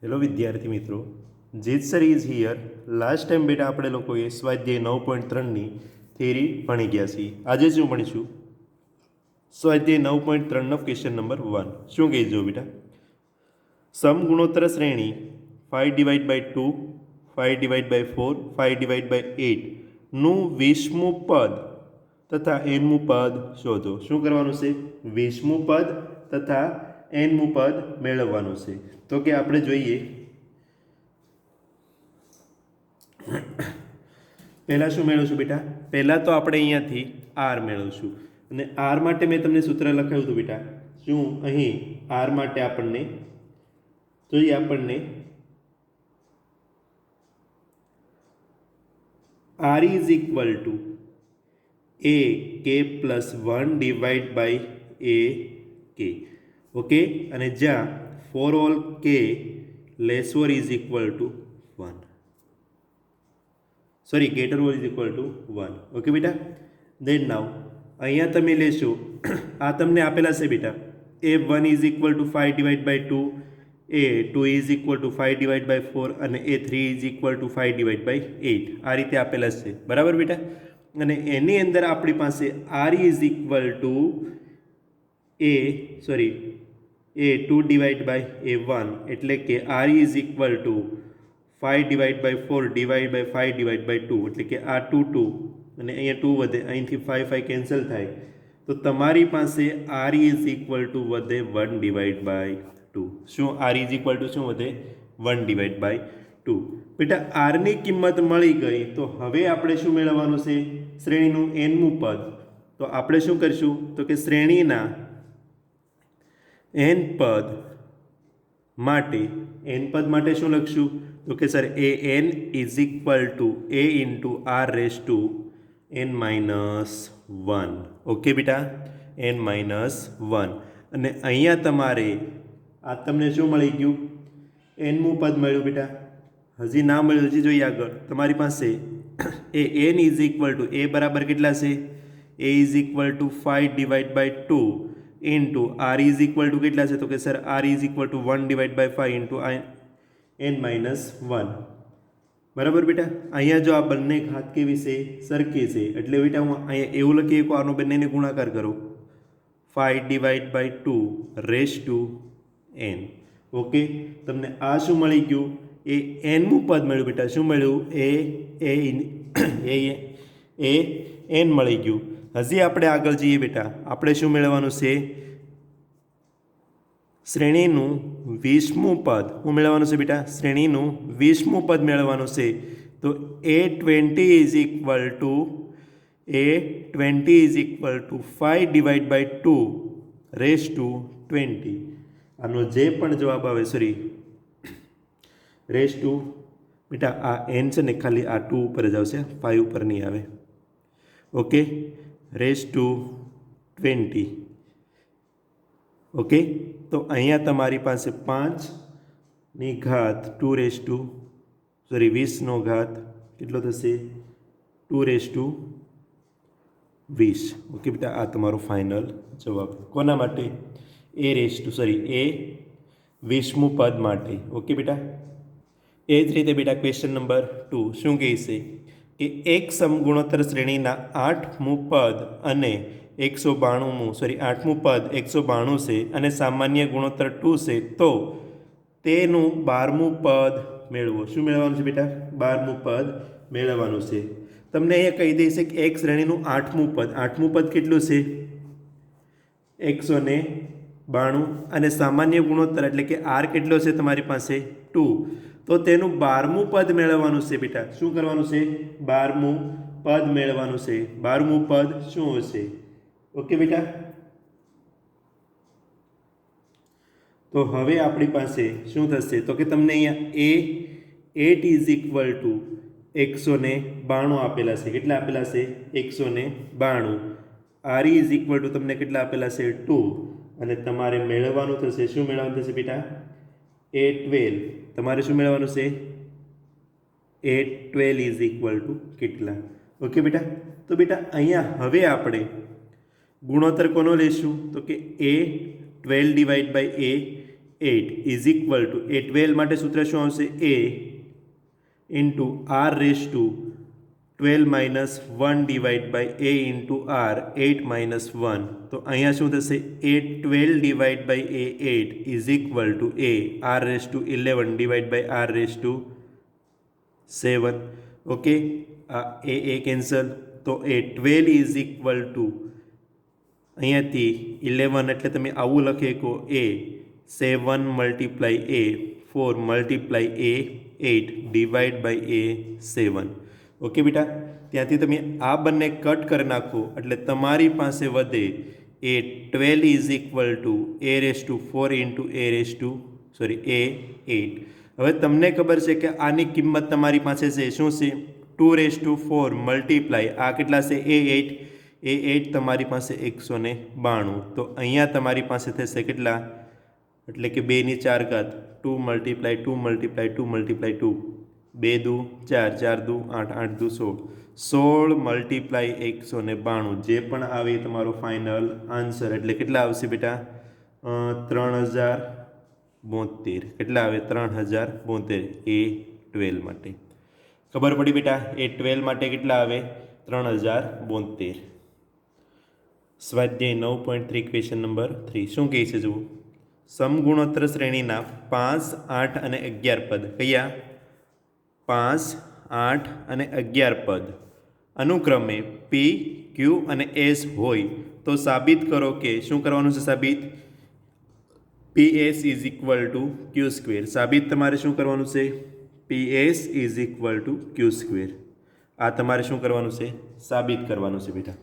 Hello વિદ્યાર્થી મિત્રો, જીત sir is here. Last time બેટા આપણે લોકોએ સ્વાધ્યાય 9.3ની થિયરી ભણી ગયા છીએ. આજે શું ભણીશું? સ્વાધ્યાય 9.3નો ક્વેશ્ચન નંબર 1. શું કહી જો બેટા? સમગુણોત્તર શ્રેણી 5/2, 5/4, 5/8 નું 20મું પદ તથા nમું પદ શોધો. શું કરવાનું છે? 20મું પદ તથા nમું પદ મેળવવાનું છે. તો કે આપણે જોઈએ પહેલાં શું મેળવશું બેટા? પહેલાં તો આપણે અહીંયાથી આર મેળવશું અને આર માટે મેં તમને સૂત્ર લખાવ્યું હતું બેટા. શું અહીં આર માટે આપણને જોઈએ, આપણને આર ઇઝ ઇક્વલ ટુ એ કે પ્લસ 1 ડિવાઈડ બાય એ કે. ઓકે, અને જ્યાં for all k less or is equal to 1, sorry greater or is equal to 1. Okay બેટા, દેન નાવ અહીંયા તમે લેશો આ તમને આપેલા છે બેટા. એ 1 is equal to 5/2, A 2 is equal to 5/4 અને એ 3 ઇઝ ઇક્વલ ટુ 5/8. આ રીતે આપેલા છે, બરાબર બેટા? અને એની અંદર આપણી પાસે R is equal to A 2/1, એટલે કે R is equal to 5/4 divide by 5/2, એટલે કે આ 2 અને અહીંયા 2 વધે, અહીંથી 5 કેન્સલ થાય, તો તમારી પાસે આર ઇઝ ઇક્વલ ટુ વધે 1/2. શું આર ઇઝ ઇક્વલ ટુ શું વધે? 1/2. બેટા આરની કિંમત મળી ગઈ, તો હવે આપણે શું મેળવવાનું છે? શ્રેણીનું nમું પદ. તો આપણે શું કરીશું? તો કે શ્રેણીના n પદ માટે શું લખશું? તો કે sir A n is equal to A into R raise to n-1. Okay બેટા, n-1. અને અહીંયા તમારે આ તમને શું મળી ગયું? nમું પદ મળ્યું બેટા. હજી ના મળ્યું, હજી જોઈએ આગળ. તમારી પાસે a n is equal to a બરાબર કેટલા છે? A is equal to 5/2 into r is equal to કેટલા છે? તો કે sir r is equal to 1/5 into n-1. બરાબર બેટા? અહીંયા જો આ બંને ઘાત કેવી છે? સરખી છે. એટલે બેટા હું અહીંયા એવું લખી શકું, આનો બંનેને ગુણાકાર કરો, 5/2 રેસ ટુ n. ઓકે, તમને આ શું મળી ગયું? એ nમું પદ મળ્યું બેટા. શું મળ્યું? એ n મળી ગયું. હજી આપણે આગળ જઈએ બેટા. આપણે શું મેળવવાનું છે? શ્રેણીનું 20મું પદ. શું મેળવવાનું છે બેટા? શ્રેણીનું 20મું પદ મેળવવાનું છે. તો a20 is equal to 5/2 raise to 20. આનો જે પણ જવાબ આવે, રેસ ટુ બેટા આ n છે ને ખાલી આ 2 ઉપર જ આવશે, 5 ઉપર નહીં આવે. Okay, raise to 20. ઓકે, તો અહીંયા તમારી પાસે 5 ઘાત 20નો ઘાત કેટલો થશે? 2/20. ઓકે બેટા, આ તમારો ફાઇનલ જવાબ. કોના માટે? એ 20મું પદ માટે. ઓકે બેટા, એ જ રીતે બેટા ક્વેશ્ચન નંબર 2 શું કહે છે કે એક સમગુણોત્તર શ્રેણીના 8મું પદ અને 8મું પદ 192 છે અને સામાન્ય ગુણોત્તર 2 છે, તો તેનું 12મું પદ મેળવો. શું મેળવવાનું છે બેટા? 12મું પદ મેળવવાનું છે. તમને અહીંયા કહી દઈશ કે એક શ્રેણીનું 8મું પદ કેટલું છે? 192. અને સામાન્ય ગુણોત્તર એટલે કે આર કેટલો છે તમારી પાસે? 2. તો તેનું 12મું પદ મેળવવાનું છે બેટા. શું કરવાનું છે? 12મું પદ મેળવવાનું છે. 12મું પદ શું હશે? ઓકે બેટા, તો હવે આપણી પાસે શું થશે? તો કે તમને અહીંયા 8 ઇઝ ઇક્વલ ટુ 192 આપેલા છે. કેટલા આપેલા છે? 192. આર ઇઝ ઇક્વલ ટુ તમને કેટલા આપેલા છે? 2. અને તમારે મેળવવાનું થશે, શું મેળવવાનું થશે બેટા? A12. તમારે શું મેળવવાનું છે? A12 ઇઝ ઇક્વલ ટુ કેટલા? ઓકે બેટા, તો બેટા અહીંયા હવે આપણે ગુણોત્તર કોનો લઈશું? તો કે A12 divide by A 8 is equal to a 12 માટે સૂત્ર શું આવશે a into R raise to 12 minus 1 divide by a into r 8 minus 1. તો અહીંયા શું થશે a 12 divide by a 8 is equal to a r raise to 11 divide by r raise to 7. Okay, આ a cancel. તો એ 12 is equal two અહીંયાથી 11 એટલે તમે આવું લખી શકો A 7 multiply A 4 multiply A 8 divide by A 7. Okay બેટા, ત્યાંથી તમે આ બંને કટ કરી નાખો એટલે તમારી પાસે વધે a 12 is equal to a raise to 4 into a 8. હવે તમને ખબર છે કે આની કિંમત તમારી પાસે છે શું છે 2 મલ્ટીપ્લાય આ કેટલા છે એ 8 તમારી પાસે 192. તો અહીંયા તમારી પાસે થશે કેટલા એટલે કે 2 ની 4 ઘાત 2 મલ્ટીપ્લાય 2 મલ્ટીપ્લાય 2 મલ્ટીપ્લાય 2 2 દુ 4 4 દુ 8 8 દુ 16 મલ્ટીપ્લાય 192 જે પણ આવે એ તમારો ફાઇનલ આન્સર. એટલે કેટલા આવશે બેટા 3072. કેટલા આવે 3072 એ 12 માટે. ખબર પડી બેટા એ 12 માટે કેટલા આવે 3072. સ્વાધ્યાય 9.3 ક્વેશ્ચન નંબર 3 શું કહે છે જુઓ. સમગુણોત્તર શ્રેણીના 5, 8 અને 11 પદ કયા 5, 8 અને 11 પદ અનુક્રમે P, Q અને S હોય તો સાબિત કરો કે શું કરવાનું છે સાબિત PS is equal two Q square. સાબિત તમારે શું કરવાનું છે PS is equal two Q square. આ તમારે શું કરવાનું છે સાબિત કરવાનું છે બેટા.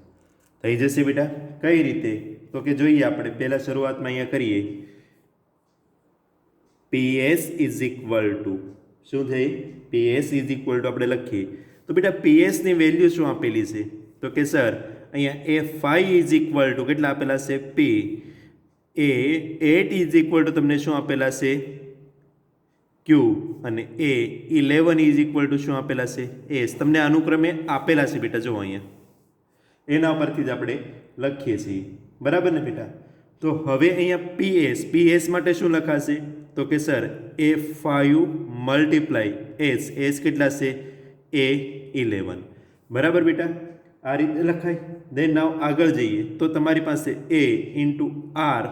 થઈ જશે બેટા. કઈ રીતે તો કે જોઈએ આપણે પહેલાં શરૂઆતમાં અહીંયા કરીએ PS ઇઝ ઇક્વલ ટુ શું થઈ PS ઇઝ ઇક્વલ ટુ આપણે લખીએ તો બેટા PSની વેલ્યુ શું આપેલી છે તો કે સર અહીંયા એ 5 ઇઝ ઇક્વલ ટુ કેટલા આપેલા છે P, A 8 is equal two તમને શું આપેલા છે Q અને એ 11 ઇઝ ઇક્વલ ટુ શું આપેલા છે S. તમને અનુક્રમે આપેલા છે બેટા જો અહીંયા એના પરથી જ આપણે લખીએ છીએ બરાબર ને બેટા. તો હવે અહીંયા PS માટે શું લખાશે તો કે સર એ 5 મલ્ટીપ્લાય S કેટલા છે એ 11 બરાબર બેટા. આ રીતે લખાય. દેન નાવ આગળ જઈએ તો તમારી પાસે a into r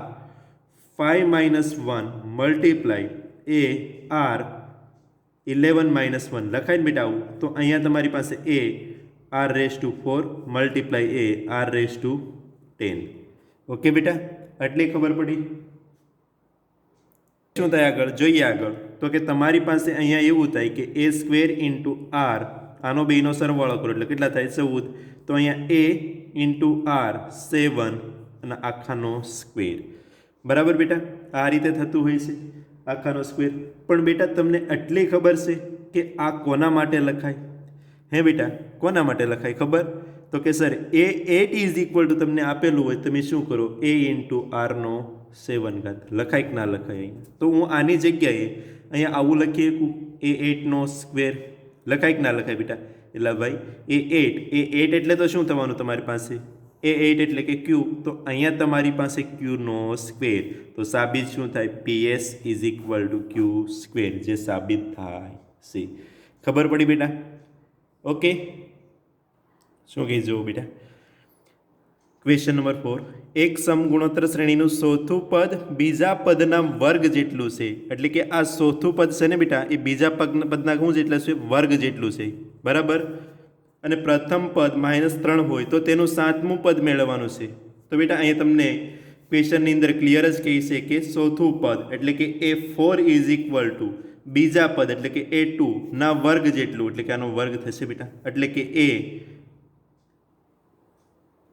5 minus 1 multiply a r 11 minus 1 લખાય ને બેટા આવું. તો અહીંયા તમારી પાસે a r raise to 4 multiply a r raise to 10. Okay બેટા, આટલી ખબર પડી. શું થાય આગળ જોઈએ આગળ તો કે તમારી પાસે અહીંયા એવું થાય કે એ સ્ક્વેર ઇન્ટુ આર આનો બેનો સરવાળો કરો એટલે કેટલા થાય 14. તો અહીંયા એ ઇન્ટુ આર 7 અને આખાનો સ્ક્વેર બરાબર બેટા. આ રીતે થતું હોય છે આખાનો સ્ક્વેર. પણ બેટા તમને એટલી ખબર છે કે આ કોના માટે લખાય હે બેટા કોના માટે લખાય ખબર તો કે sir A 8 is equal two તમને આપેલું હોય તમે શું કરો એ ઇન્ટુ આરનો 7 ઘાત લખાય કે ના લખાય. તો હું આની જગ્યાએ અહીંયા આવું લખી શકું એ 8નો સ્ક્વેર લખાય કે ના લખાય બેટા. એટલે ભાઈ એ 8 એટલે તો શું થવાનું તમારી પાસે એ 8 એટલે કે ક્યુ. તો અહીંયા તમારી પાસે ક્યુનો સ્ક્વેર. તો સાબિત શું થાય PS is equal two Q square જે સાબિત થાય છે. ખબર પડી બેટા. ઓકે શું કહી જુઓ બેટા. ક્વેશ્ચન નંબર 4 એક સમગુણોત્તર શ્રેણીનું ચોથું પદ બીજા પદના વર્ગ જેટલું છે. એટલે કે આ ચોથું પદ છે ને બેટા એ બીજા પદના શું જેટલા છે વર્ગ જેટલું છે બરાબર. અને પ્રથમ પદ -3 હોય તો તેનું 7મું પદ મેળવવાનું છે. તો બેટા અહીંયા તમને ક્વેશ્ચનની અંદર ક્લિયર જ કહી છે કે ચોથું પદ એટલે કે એ 4 ઇઝ ઇક્વલ ટુ બીજા પદ એટલે કે એ 2 ના વર્ગ જેટલું એટલે કે આનો વર્ગ થશે બેટા. એટલે કે a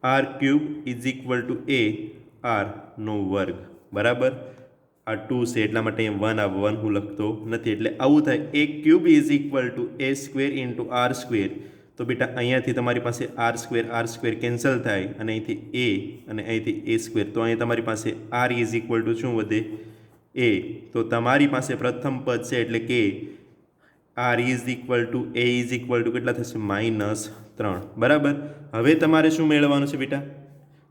r cube is equal to a આરનો વર્ગ બરાબર. આ 2 છે એટલા માટે અહીંયા 1 હું લખતો નથી. એટલે આવું થાય a cube is equal to a square into r square. તો બેટા અહીંયાથી તમારી પાસે આર સ્ક્વેર કેન્સલ થાય અને અહીંથી એ અને અહીંથી એ સ્ક્વેર. તો અહીંયા તમારી પાસે આર ઇઝ ઇક્વલ ટુ શું વધે એ. તો તમારી પાસે પ્રથમ પદ છે એટલે કે R is equal to A is equal to કેટલા થશે -3 બરાબર. હવે તમારે શું મેળવવાનું છે બેટા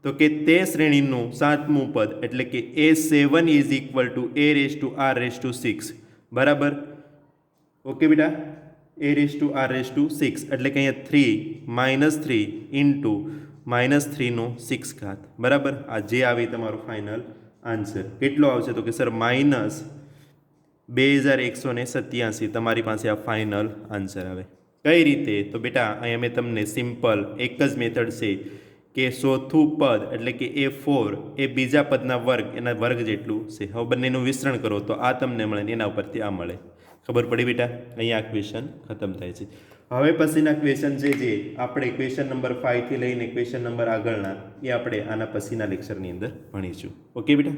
તો કે તે શ્રેણીનું 7મું પદ એટલે કે A7 is equal two A⁻R⁶ બરાબર. ઓકે બેટા, A⁻R⁶ એટલે કે અહીંયા 3 ઇન્ટુ -3/6 બરાબર. આ જે આવી તમારો ફાઇનલ આન્સર કેટલો આવશે તો કે સર -2187 તમારી પાસે આ ફાઇનલ આન્સર આવે. કઈ રીતે તો બેટા અહીંયા મેં તમને સિમ્પલ એક જ મેથડ છે કે ચોથું પદ એટલે કે A4 એ બીજા પદના વર્ગ એના વર્ગ જેટલું છે. હવે બંનેનું વિસ્તરણ કરો તો આ તમને મળે ને એના ઉપરથી આ મળે. ખબર પડી બેટા? અહીંયા આ ક્વેશ્ચન ખતમ થાય છે. હવે પછીના ક્વેશ્ચન છે જે આપણે ક્વેશ્ચન નંબર 5 થી લઈને ક્વેશ્ચન નંબર આગળના એ આપણે આના પછીના લેક્ચરની અંદર ભણીશું. ઓકે બેટા.